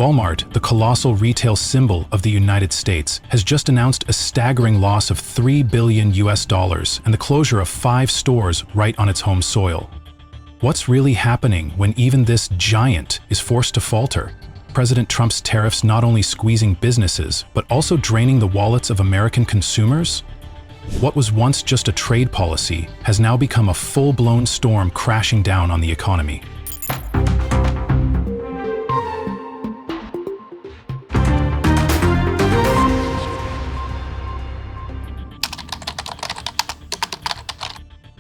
Walmart, the colossal retail symbol of the United States, has just announced a staggering loss of $3 billion and the closure of 5 stores right on its home soil. What's really happening when even this giant is forced to falter? President Trump's tariffs not only squeezing businesses, but also draining the wallets of American consumers? What was once just a trade policy has now become a full-blown storm crashing down on the economy.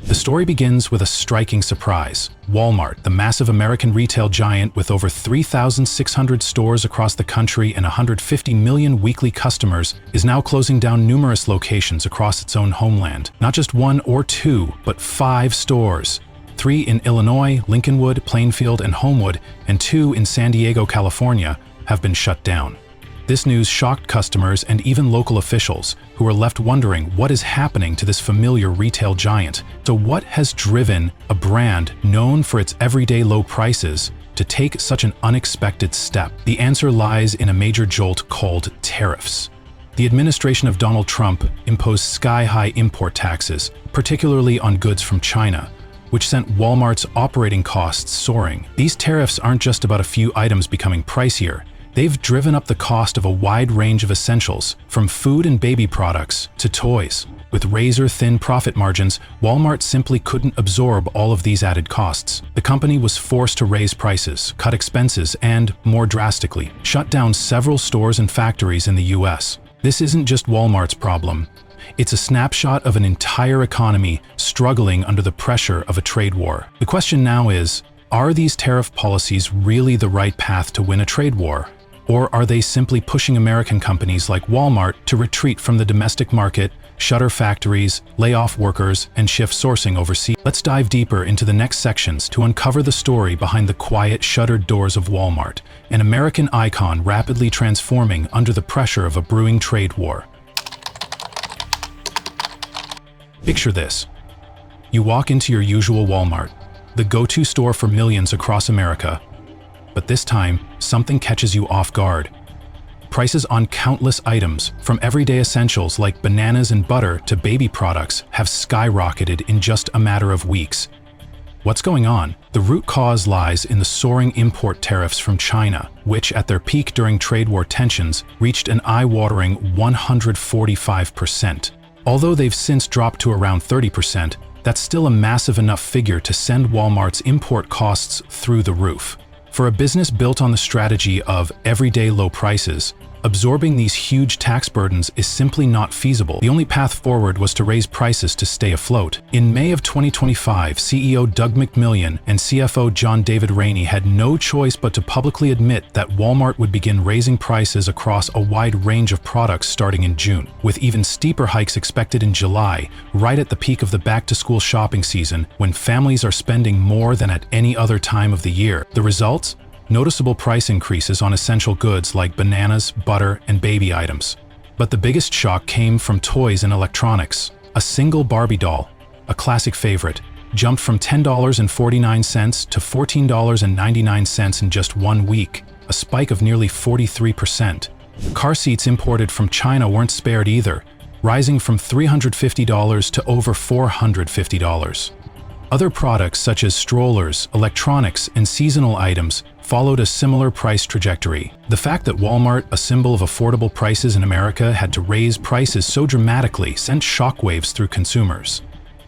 The story begins with a striking surprise. Walmart, the massive American retail giant with over 3,600 stores across the country and 150 million weekly customers, is now closing down numerous locations across its own homeland. Not just 1 or 2, but 5 stores. 3 in Illinois, Lincolnwood, Plainfield, and Homewood, and 2 in San Diego, California, have been shut down. This news shocked customers and even local officials, who were left wondering what is happening to this familiar retail giant. So what has driven a brand known for its everyday low prices to take such an unexpected step? The answer lies in a major jolt called tariffs. The administration of Donald Trump imposed sky-high import taxes, particularly on goods from China, which sent Walmart's operating costs soaring. These tariffs aren't just about a few items becoming pricier. They've driven up the cost of a wide range of essentials, from food and baby products to toys. With razor-thin profit margins, Walmart simply couldn't absorb all of these added costs. The company was forced to raise prices, cut expenses, and, more drastically, shut down several stores and factories in the US. This isn't just Walmart's problem. It's a snapshot of an entire economy struggling under the pressure of a trade war. The question now is, are these tariff policies really the right path to win a trade war? Or are they simply pushing American companies like Walmart to retreat from the domestic market, shutter factories, lay off workers, and shift sourcing overseas? Let's dive deeper into the next sections to uncover the story behind the quiet, shuttered doors of Walmart, an American icon rapidly transforming under the pressure of a brewing trade war. Picture this. You walk into your usual Walmart, the go-to store for millions across America. But this time, something catches you off guard. Prices on countless items, from everyday essentials like bananas and butter to baby products, have skyrocketed in just a matter of weeks. What's going on? The root cause lies in the soaring import tariffs from China, which, at their peak during trade war tensions, reached an eye-watering 145%. Although they've since dropped to around 30%, that's still a massive enough figure to send Walmart's import costs through the roof. For a business built on the strategy of everyday low prices, absorbing these huge tax burdens is simply not feasible. The only path forward was to raise prices to stay afloat. In May of 2025, CEO Doug McMillon and CFO John David Rainey had no choice but to publicly admit that Walmart would begin raising prices across a wide range of products starting in June, with even steeper hikes expected in July, right at the peak of the back-to-school shopping season, when families are spending more than at any other time of the year. The results? Noticeable price increases on essential goods like bananas, butter, and baby items. But the biggest shock came from toys and electronics. A single Barbie doll, a classic favorite, jumped from $10.49 to $14.99 in just 1 week, a spike of nearly 43%. Car seats imported from China weren't spared either, rising from $350 to over $450. Other products such as strollers, electronics, and seasonal items followed a similar price trajectory. The fact that Walmart, a symbol of affordable prices in America, had to raise prices so dramatically sent shockwaves through consumers.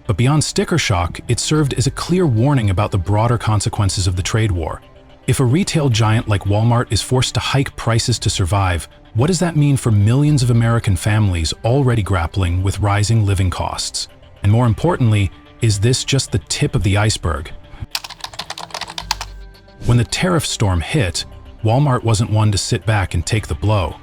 But beyond sticker shock, it served as a clear warning about the broader consequences of the trade war. If a retail giant like Walmart is forced to hike prices to survive, what does that mean for millions of American families already grappling with rising living costs? And more importantly, is this just the tip of the iceberg? When the tariff storm hit, Walmart wasn't one to sit back and take the blow.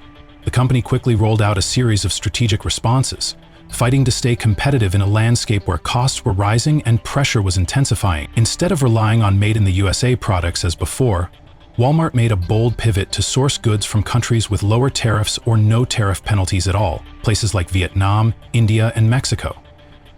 The company quickly rolled out a series of strategic responses, fighting to stay competitive in a landscape where costs were rising and pressure was intensifying. Instead of relying on made-in-the-USA products as before, Walmart made a bold pivot to source goods from countries with lower tariffs or no tariff penalties at all, places like Vietnam, India, and Mexico.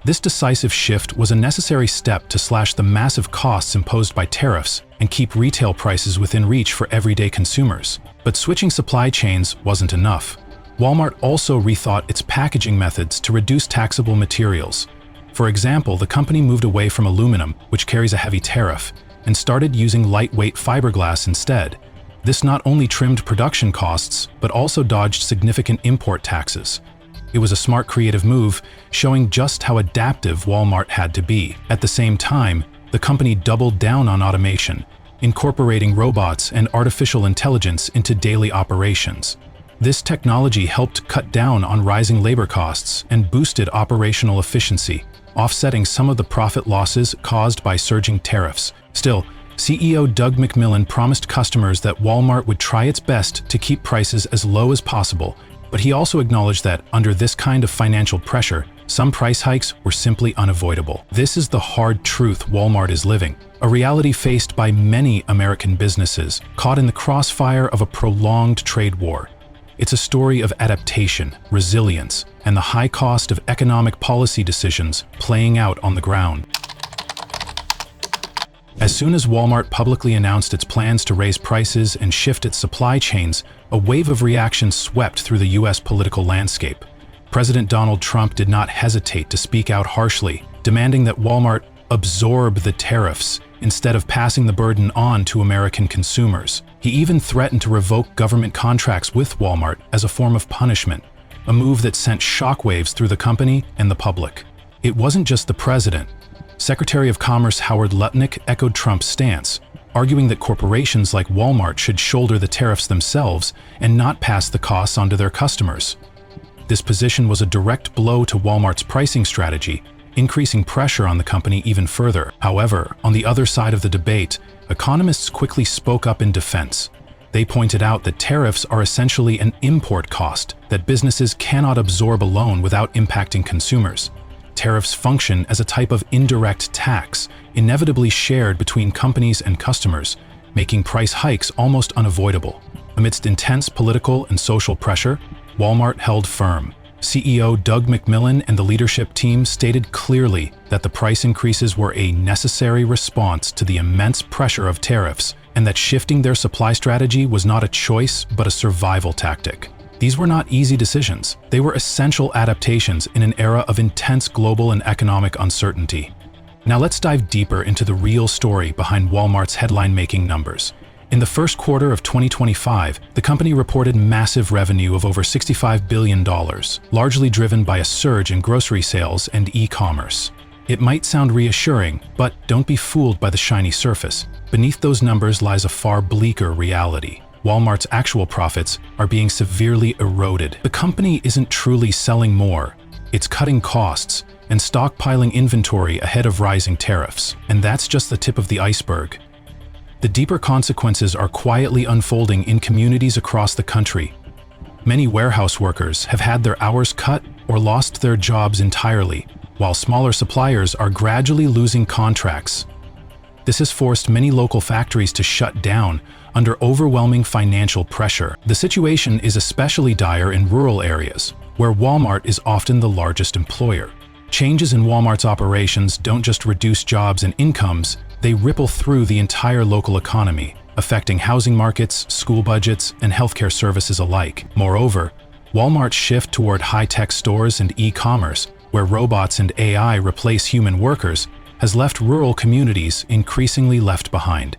This decisive shift was a necessary step to slash the massive costs imposed by tariffs and keep retail prices within reach for everyday consumers. But switching supply chains wasn't enough. Walmart also rethought its packaging methods to reduce taxable materials. For example, the company moved away from aluminum, which carries a heavy tariff, and started using lightweight fiberglass instead. This not only trimmed production costs, but also dodged significant import taxes. It was a smart creative move, showing just how adaptive Walmart had to be. At the same time, the company doubled down on automation, incorporating robots and artificial intelligence into daily operations. This technology helped cut down on rising labor costs and boosted operational efficiency, offsetting some of the profit losses caused by surging tariffs. Still, CEO Doug McMillon promised customers that Walmart would try its best to keep prices as low as possible, but he also acknowledged that, under this kind of financial pressure, some price hikes were simply unavoidable. This is the hard truth Walmart is living, a reality faced by many American businesses caught in the crossfire of a prolonged trade war. It's a story of adaptation, resilience, and the high cost of economic policy decisions playing out on the ground. As soon as Walmart publicly announced its plans to raise prices and shift its supply chains, a wave of reaction swept through the U.S. political landscape. President Donald Trump did not hesitate to speak out harshly, demanding that Walmart absorb the tariffs instead of passing the burden on to American consumers. He even threatened to revoke government contracts with Walmart as a form of punishment, a move that sent shockwaves through the company and the public. It wasn't just the president. Secretary of Commerce Howard Lutnick echoed Trump's stance, arguing that corporations like Walmart should shoulder the tariffs themselves and not pass the costs onto their customers. This position was a direct blow to Walmart's pricing strategy, increasing pressure on the company even further. However, on the other side of the debate, economists quickly spoke up in defense. They pointed out that tariffs are essentially an import cost that businesses cannot absorb alone without impacting consumers. Tariffs function as a type of indirect tax, inevitably shared between companies and customers, making price hikes almost unavoidable. Amidst intense political and social pressure, Walmart held firm. CEO Doug McMillon and the leadership team stated clearly that the price increases were a necessary response to the immense pressure of tariffs, and that shifting their supply strategy was not a choice but a survival tactic. These were not easy decisions. They were essential adaptations in an era of intense global and economic uncertainty. Now let's dive deeper into the real story behind Walmart's headline-making numbers. In the first quarter of 2025, the company reported massive revenue of over $65 billion, largely driven by a surge in grocery sales and e-commerce. It might sound reassuring, but don't be fooled by the shiny surface. Beneath those numbers lies a far bleaker reality. Walmart's actual profits are being severely eroded. The company isn't truly selling more. It's cutting costs and stockpiling inventory ahead of rising tariffs. And that's just the tip of the iceberg. The deeper consequences are quietly unfolding in communities across the country. Many warehouse workers have had their hours cut or lost their jobs entirely, while smaller suppliers are gradually losing contracts. This has forced many local factories to shut down under overwhelming financial pressure. The situation is especially dire in rural areas, where Walmart is often the largest employer. Changes in Walmart's operations don't just reduce jobs and incomes, they ripple through the entire local economy, affecting housing markets, school budgets, and healthcare services alike. Moreover, Walmart's shift toward high-tech stores and e-commerce, where robots and AI replace human workers, has left rural communities increasingly left behind.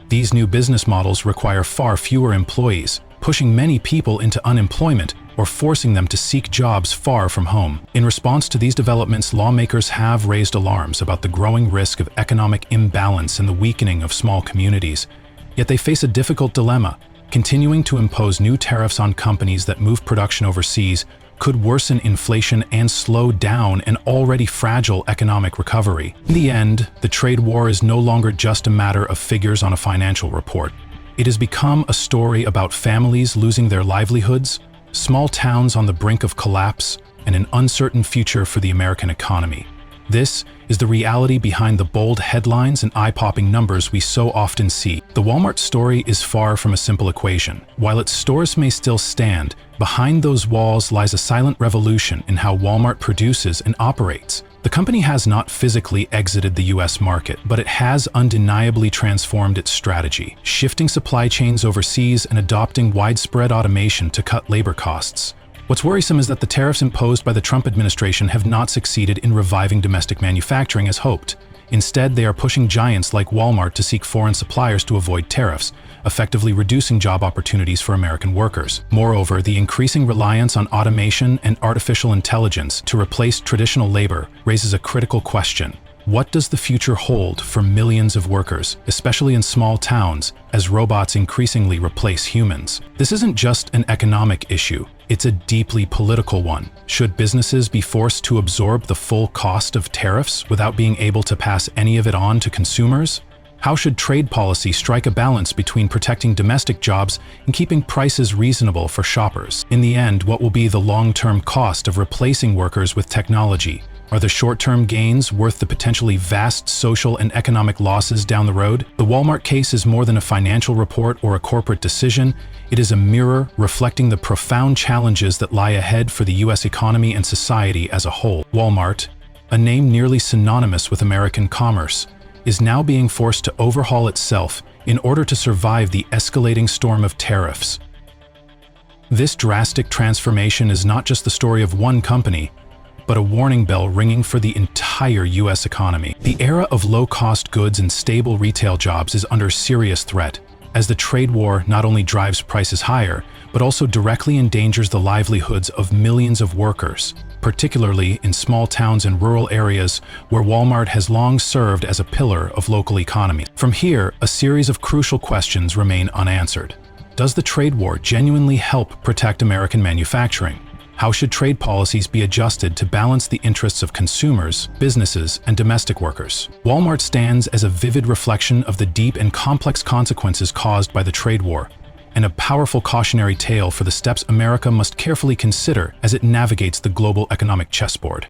These new business models require far fewer employees, pushing many people into unemployment or forcing them to seek jobs far from home. In response to these developments, lawmakers have raised alarms about the growing risk of economic imbalance and the weakening of small communities. Yet they face a difficult dilemma. Continuing to impose new tariffs on companies that move production overseas could worsen inflation and slow down an already fragile economic recovery. In the end, the trade war is no longer just a matter of figures on a financial report. It has become a story about families losing their livelihoods, small towns on the brink of collapse, and an uncertain future for the American economy. This is the reality behind the bold headlines and eye-popping numbers we so often see. The Walmart story is far from a simple equation. While its stores may still stand, behind those walls lies a silent revolution in how Walmart produces and operates. The company has not physically exited the US market, but it has undeniably transformed its strategy, shifting supply chains overseas and adopting widespread automation to cut labor costs. What's worrisome is that the tariffs imposed by the Trump administration have not succeeded in reviving domestic manufacturing as hoped. Instead, they are pushing giants like Walmart to seek foreign suppliers to avoid tariffs, effectively reducing job opportunities for American workers. Moreover, the increasing reliance on automation and artificial intelligence to replace traditional labor raises a critical question. What does the future hold for millions of workers, especially in small towns, as robots increasingly replace humans? This isn't just an economic issue, it's a deeply political one. Should businesses be forced to absorb the full cost of tariffs without being able to pass any of it on to consumers? How should trade policy strike a balance between protecting domestic jobs and keeping prices reasonable for shoppers? In the end, what will be the long-term cost of replacing workers with technology? Are the short-term gains worth the potentially vast social and economic losses down the road? The Walmart case is more than a financial report or a corporate decision. It is a mirror reflecting the profound challenges that lie ahead for the US economy and society as a whole. Walmart, a name nearly synonymous with American commerce, is now being forced to overhaul itself in order to survive the escalating storm of tariffs. This drastic transformation is not just the story of one company, but a warning bell ringing for the entire US economy. The era of low-cost goods and stable retail jobs is under serious threat, as the trade war not only drives prices higher, but also directly endangers the livelihoods of millions of workers, particularly in small towns and rural areas where Walmart has long served as a pillar of local economy. From here, a series of crucial questions remain unanswered. Does the trade war genuinely help protect American manufacturing? How should trade policies be adjusted to balance the interests of consumers, businesses, and domestic workers? Walmart stands as a vivid reflection of the deep and complex consequences caused by the trade war, and a powerful cautionary tale for the steps America must carefully consider as it navigates the global economic chessboard.